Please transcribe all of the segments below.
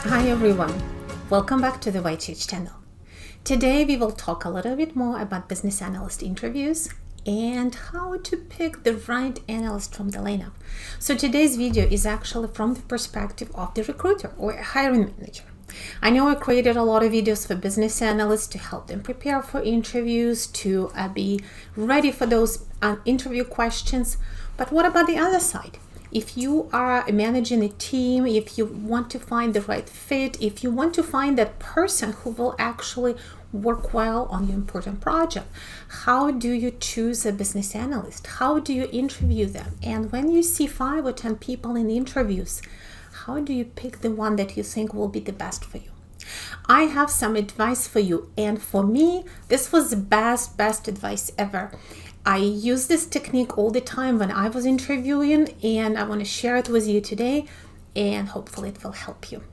Hi everyone, welcome back to the YTH channel. Today we will talk a little bit more about business analyst interviews and how to pick the right analyst from the lineup. So today's video is actually from the perspective of the recruiter or a hiring manager. I know I created a lot of videos for business analysts to help them prepare for interviews, to be ready for those interview questions, but what about the other side? If you are managing a team, if you want to find the right fit, if you want to find that person who will actually work well on your important project, how do you choose a business analyst? How do you interview them? And when you see 5 or 10 people in the interviews, how do you pick the one that you think will be the best for you? I have some advice for you, and for me, this was the best advice ever. I use this technique all the time when I was interviewing, and I want to share it with you today, and hopefully it will help you.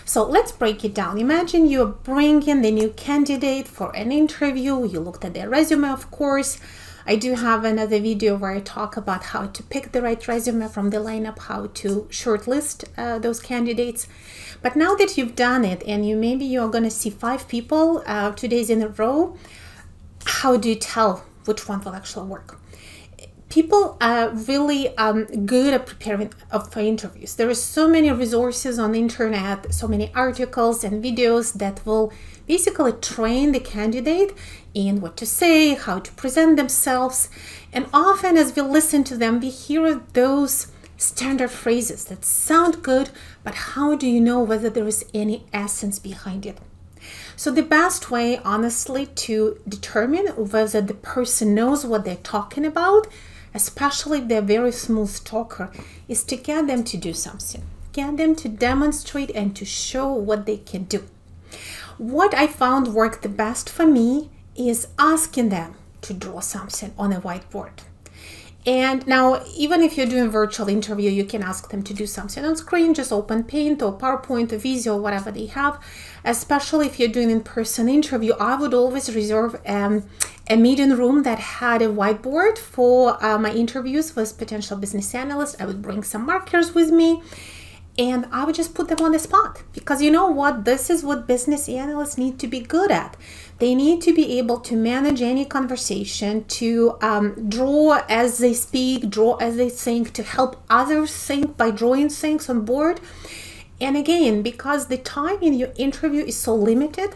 So let's break it down. Imagine you're bringing the new candidate for an interview. You looked at their resume, of course. I do have another video where I talk about how to pick the right resume from the lineup, how to shortlist those candidates. But now that you've done it, and you're going to see 5 people 2 days in a row, how do you tell which one will actually work? People are really good at preparing for interviews. There are so many resources on the internet, so many articles and videos that will basically train the candidate in what to say, how to present themselves. And often as we listen to them, we hear those standard phrases that sound good, but how do you know whether there is any essence behind it? So the best way, honestly, to determine whether the person knows what they're talking about, especially if they're a very smooth talker, is to get them to do something. Get them to demonstrate and to show what they can do. What I found worked the best for me is asking them to draw something on a whiteboard. And now, even if you're doing a virtual interview, you can ask them to do something on screen. Just open Paint or PowerPoint or Visio or whatever they have. Especially if you're doing an in-person interview, I would always reserve a meeting room that had a whiteboard for my interviews with potential business analysts. I would bring some markers with me, and I would just put them on the spot. Because you know what? This is what business analysts need to be good at. They need to be able to manage any conversation, to draw as they speak, draw as they think, to help others think by drawing things on board. And again, because the time in your interview is so limited,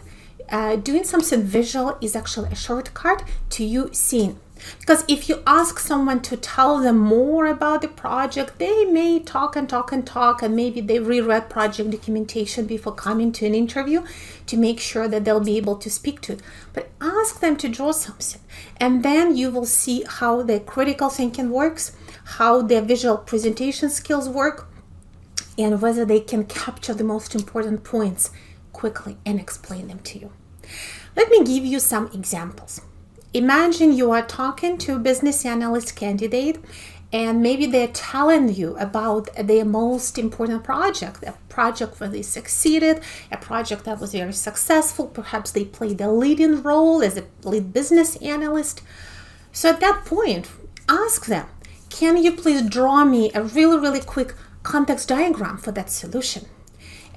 doing something visual is actually a shortcut to you seeing. Because if you ask someone to tell them more about the project, they may talk, and maybe they reread project documentation before coming to an interview to make sure that they'll be able to speak to it. But ask them to draw something, and then you will see how their critical thinking works, how their visual presentation skills work, and whether they can capture the most important points quickly and explain them to you. Let me give you some examples. Imagine you are talking to a business analyst candidate, and maybe they're telling you about their most important project, a project where they succeeded, a project that was very successful. Perhaps they played a leading role as a lead business analyst. So at that point, ask them, can you please draw me a really quick context diagram for that solution?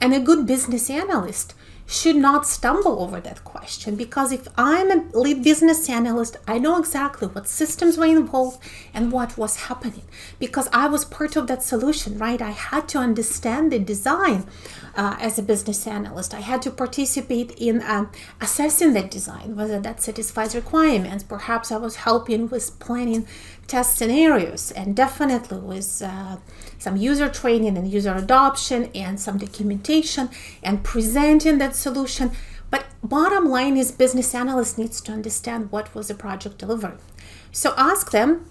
And a good business analyst should not stumble over that question, because if I'm a lead business analyst, I know exactly what systems were involved and what was happening, because I was part of that solution, right? I had to understand the design as a business analyst. I had to participate in assessing that design, whether that satisfies requirements. Perhaps I was helping with planning test scenarios, and definitely with some user training and user adoption and some documentation and presenting that solution. But bottom line is, business analyst needs to understand what was the project delivered. So ask them,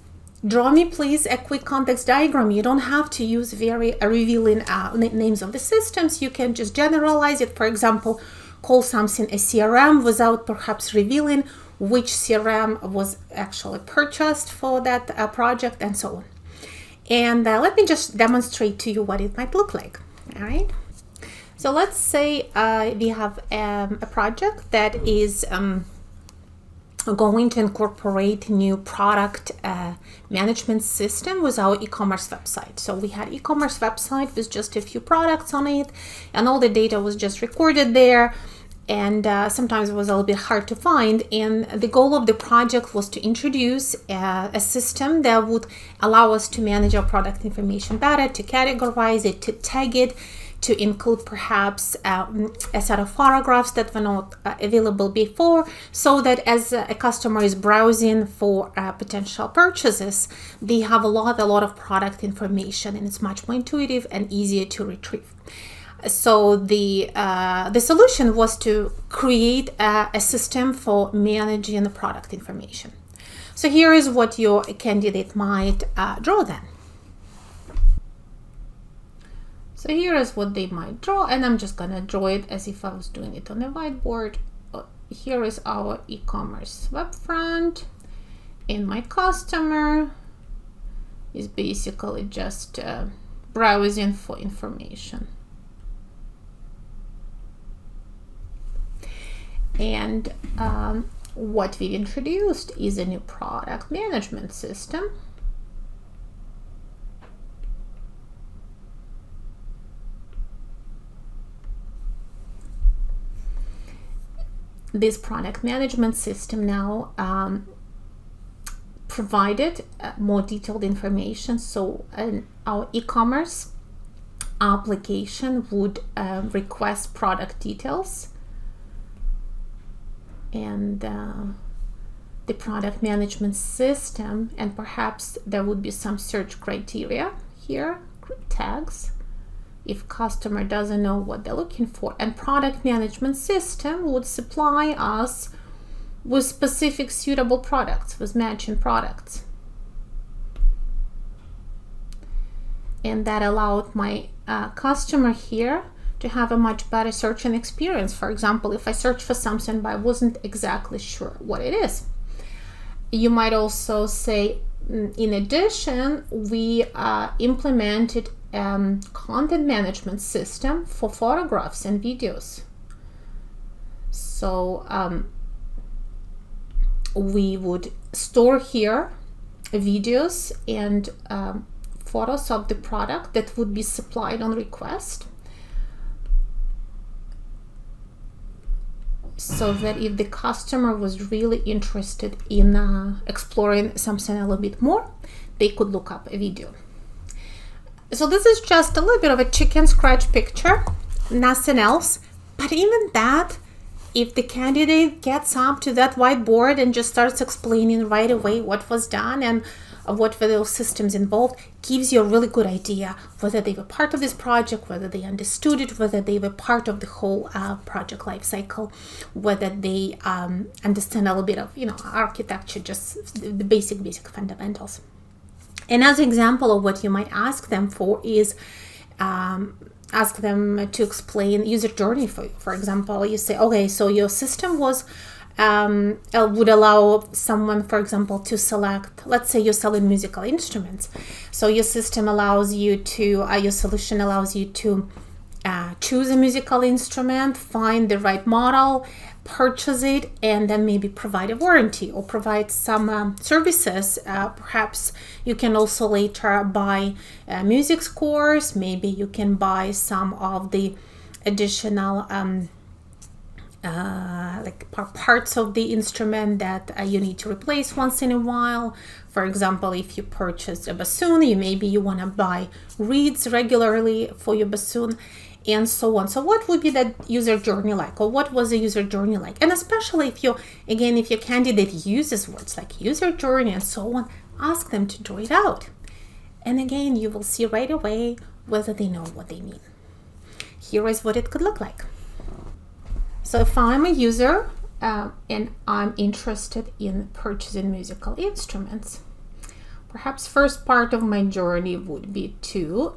draw me please a quick context diagram. You don't have to use very revealing names of the systems. You can just generalize it. For example, call something a CRM without perhaps revealing which CRM was actually purchased for that project, and so on. And let me just demonstrate to you what it might look like. All right. So let's say we have a project that is going to incorporate new product management system with our e-commerce website. So we had e-commerce website with just a few products on it, and all the data was just recorded there, and sometimes it was a little bit hard to find. And the goal of the project was to introduce a system that would allow us to manage our product information better, to categorize it, to tag it, to include perhaps a set of photographs that were not available before, so that as a customer is browsing for potential purchases, they have a lot of product information, and it's much more intuitive and easier to retrieve. So the solution was to create a system for managing the product information. So here is what your candidate might draw then. So here is what they might draw, and I'm just gonna draw it as if I was doing it on a whiteboard. Here is our e-commerce web front, and my customer is basically just browsing for information. And what we've introduced is a new product management system. This product management system now provided more detailed information. So our e-commerce application would request product details, and the product management system, and perhaps there would be some search criteria here, tags, if customer doesn't know what they're looking for, and product management system would supply us with specific suitable products, with matching products. And that allowed my customer here to have a much better searching experience. For example, if I search for something but I wasn't exactly sure what it is. You might also say, in addition, we implemented content management system for photographs and videos. So we would store here videos and photos of the product that would be supplied on request, so that if the customer was really interested in exploring something a little bit more, they could look up a video. So this is just a little bit of a chicken scratch picture, nothing else. But even that, if the candidate gets up to that whiteboard and just starts explaining right away what was done and what were those systems involved, gives you a really good idea whether they were part of this project, whether they understood it, whether they were part of the whole project life cycle, whether they understand a little bit of architecture, just the basic fundamentals. And as an example of what you might ask them for is ask them to explain user journey for you. For example, you say, okay, so your system was would allow someone, for example, to select, let's say you're selling musical instruments. So your system allows you to, your solution allows you to choose a musical instrument, find the right model, purchase it, and then maybe provide a warranty or provide some services. Perhaps you can also later buy music scores. Maybe you can buy some of the additional like parts of the instrument that you need to replace once in a while. For example, if you purchase a bassoon, you want to buy reeds regularly for your bassoon, and so on. So what would be that user journey like, or what was the user journey like? And especially if your candidate uses words like user journey and so on, ask them to draw it out. And again, you will see right away whether they know what they mean. Here is what it could look like. So if I'm a user and I'm interested in purchasing musical instruments, perhaps first part of my journey would be to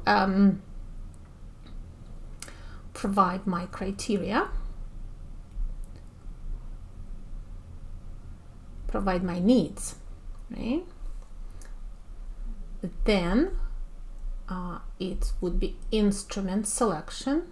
provide my criteria, provide my needs, right? Then it would be instrument selection,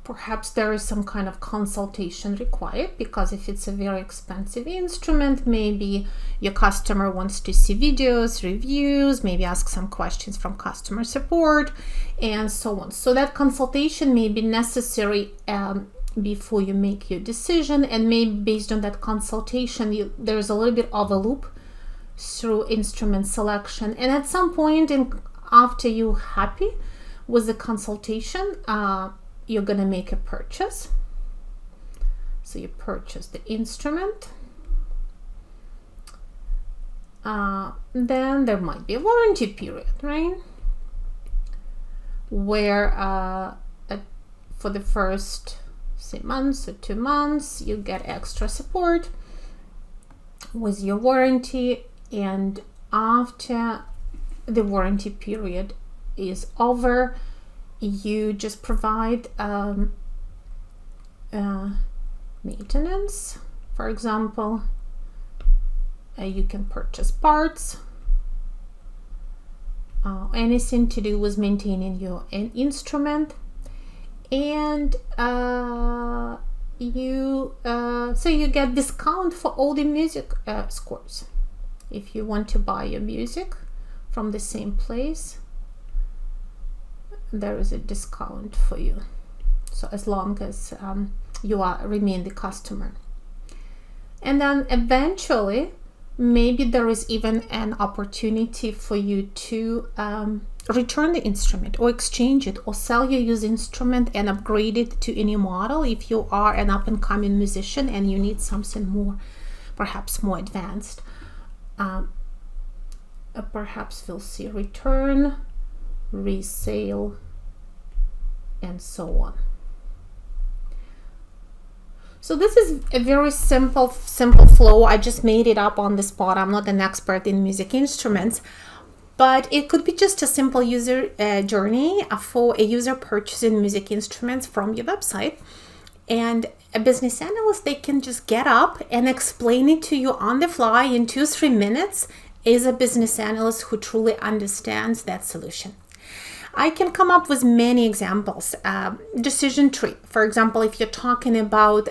Perhaps there is some kind of consultation required, because if it's a very expensive instrument, maybe your customer wants to see videos, reviews, maybe ask some questions from customer support, and so on. So that consultation may be necessary before you make your decision, and maybe based on that consultation, there's a little bit of a loop through instrument selection. And at some point after you're happy with the consultation, you're gonna make a purchase. So you purchase the instrument. Then there might be a warranty period, right? Where for the first 6 months or 2 months, you get extra support with your warranty, and after the warranty period is over, you just provide maintenance. For example, you can purchase parts, anything to do with maintaining your instrument, and so you get discount for all the music scores. If you want to buy your music from the same place, there is a discount for you. So as long as you remain the customer. And then eventually, maybe there is even an opportunity for you to return the instrument or exchange it or sell your used instrument and upgrade it to any model if you are an up-and-coming musician and you need something more, perhaps more advanced. Perhaps we'll see return, resale, and so on. So this is a very simple flow. I just made it up on the spot. I'm not an expert in music instruments, but it could be just a simple user journey for a user purchasing music instruments from your website. And a business analyst, they can just get up and explain it to you on the fly in 2-3 minutes, is a business analyst who truly understands that solution. I can come up with many examples. Decision tree, for example, if you're talking about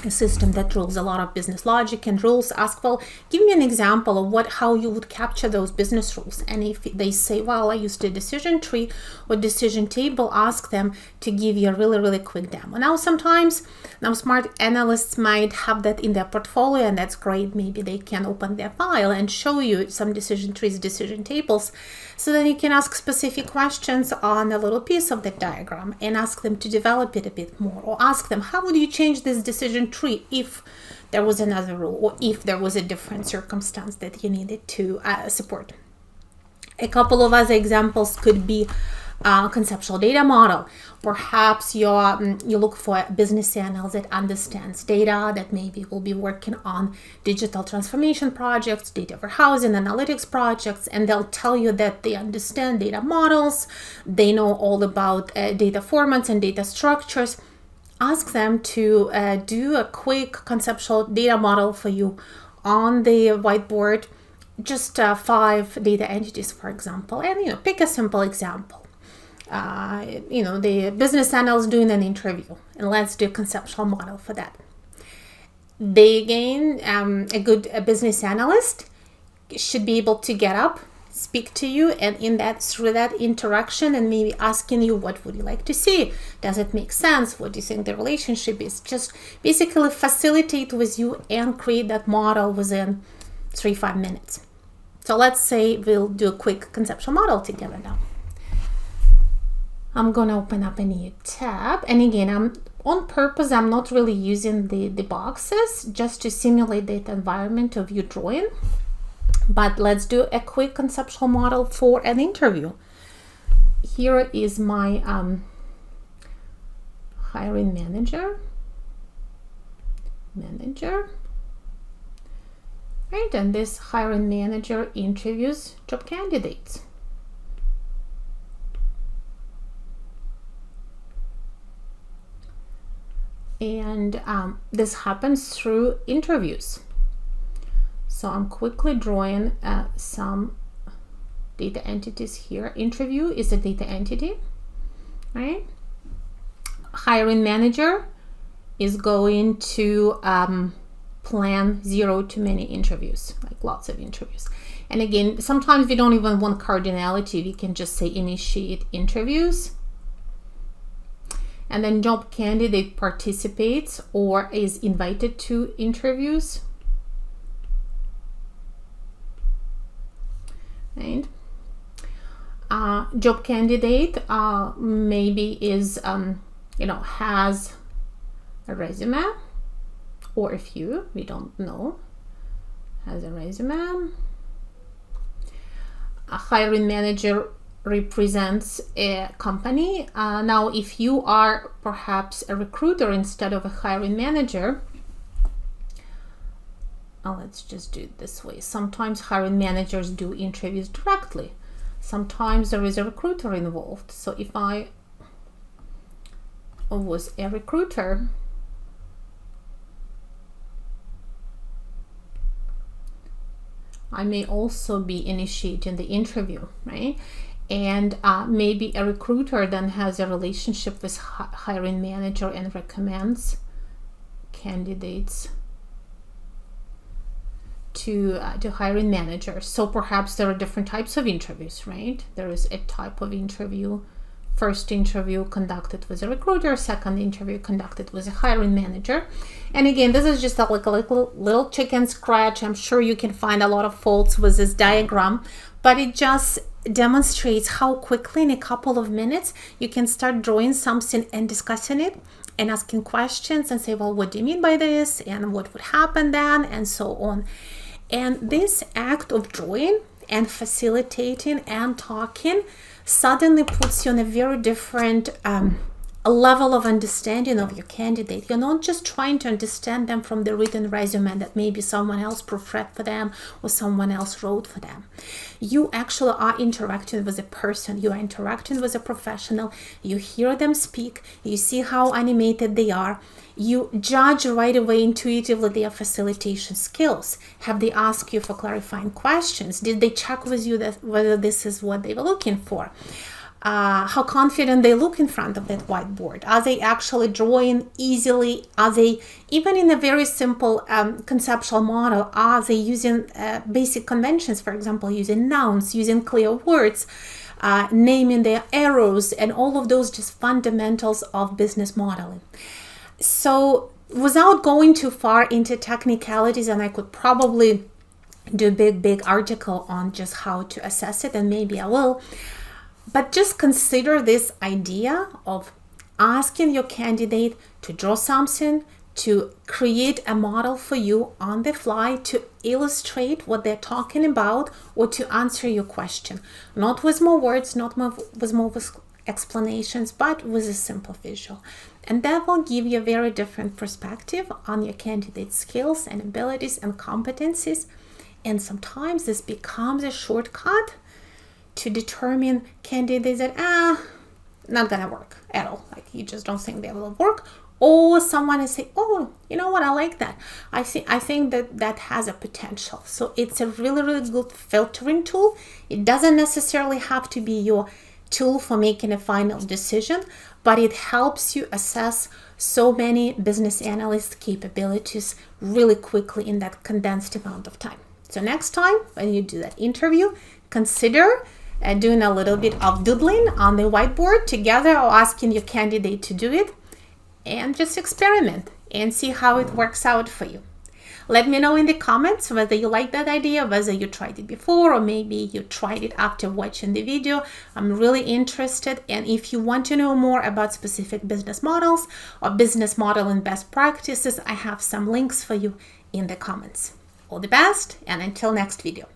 a system that rules a lot of business logic and rules, ask, well, give me an example of how you would capture those business rules. And if they say, well, I used a decision tree or decision table, ask them to give you a really quick demo. Now smart analysts might have that in their portfolio, and that's great. Maybe they can open their file and show you some decision trees, decision tables, so then you can ask specific questions on a little piece of the diagram and ask them to develop it a bit more, or ask them, how would you change this decision tree if there was another rule, or if there was a different circumstance that you needed to support. A couple of other examples could be conceptual data model. Perhaps you look for a business analyst that understands data, that maybe will be working on digital transformation projects, data warehousing, analytics projects, and they'll tell you that they understand data models, they know all about data formats and data structures. Ask them to do a quick conceptual data model for you on the whiteboard, just 5 data entities, for example, and pick a simple example. The business analyst doing an interview, and let's do a conceptual model for that. They again, a good business analyst should be able to get up, speak to you, and through that interaction, and maybe asking you, what would you like to see? Does it make sense? What do you think the relationship is? Just basically facilitate with you and create that model within 3-5 minutes. So let's say we'll do a quick conceptual model together now. I'm going to open up a new tab. And again, on purpose, I'm not really using the boxes just to simulate that environment of you drawing. But let's do a quick conceptual model for an interview. Here is my hiring manager. Right, and this hiring manager interviews job candidates. And this happens through interviews. So I'm quickly drawing some data entities here. Interview is a data entity, right? hiring manager is going to plan 0 to many interviews, like lots of interviews. And again, sometimes we don't even want cardinality. We can just say initiate interviews. And then job candidate participates or is invited to interviews. Right? Job candidate maybe is, has a resume, or a few, we don't know, has a resume. A hiring manager represents a company. Now, if you are perhaps a recruiter instead of a hiring manager, let's just do it this way. Sometimes hiring managers do interviews directly. Sometimes there is a recruiter involved. So if I was a recruiter, I may also be initiating the interview, right? And maybe a recruiter then has a relationship with hiring manager and recommends candidates to hiring managers. So perhaps there are different types of interviews, right? There is a type of interview. First interview conducted with a recruiter, second interview conducted with a hiring manager. And again, this is just like a little chicken scratch. I'm sure you can find a lot of faults with this diagram, but it just demonstrates how quickly in a couple of minutes you can start drawing something and discussing it and asking questions and say, well, what do you mean by this? And what would happen then? And so on. And this act of drawing and facilitating and talking suddenly puts you on a very different level of understanding of your candidate. You're not just trying to understand them from the written resume that maybe someone else proofread for them or someone else wrote for them. You actually are interacting with a person. You are interacting with a professional. You hear them speak. You see how animated they are. You judge right away intuitively their facilitation skills. Have they asked you for clarifying questions? Did they check with you that whether this is what they were looking for? How confident they look in front of that whiteboard? Are they actually drawing easily? Are they, even in a very simple conceptual model, are they using basic conventions, for example, using nouns, using clear words, naming their arrows, and all of those just fundamentals of business modeling. So without going too far into technicalities, and I could probably do a big article on just how to assess it, and maybe I will, but just consider this idea of asking your candidate to draw something, to create a model for you on the fly, to illustrate what they're talking about, or to answer your question. Not with more words, not with more explanations, but with a simple visual. And that will give you a very different perspective on your candidate's skills and abilities and competencies. And sometimes this becomes a shortcut to determine candidates that not gonna work at all, like you just don't think they will work, or someone is saying, oh, you know what, I like that, I think that has a potential. So it's a really good filtering tool. It doesn't necessarily have to be your tool for making a final decision, but it helps you assess so many business analyst capabilities really quickly in that condensed amount of time. So next time when you do that interview, consider doing a little bit of doodling on the whiteboard together, or asking your candidate to do it, and just experiment and see how it works out for you. Let me know in the comments whether you like that idea, whether you tried it before, or maybe you tried it after watching the video. I'm really interested. And if you want to know more about specific business models or business model and best practices, I have some links for you in the comments. All the best, and until next video.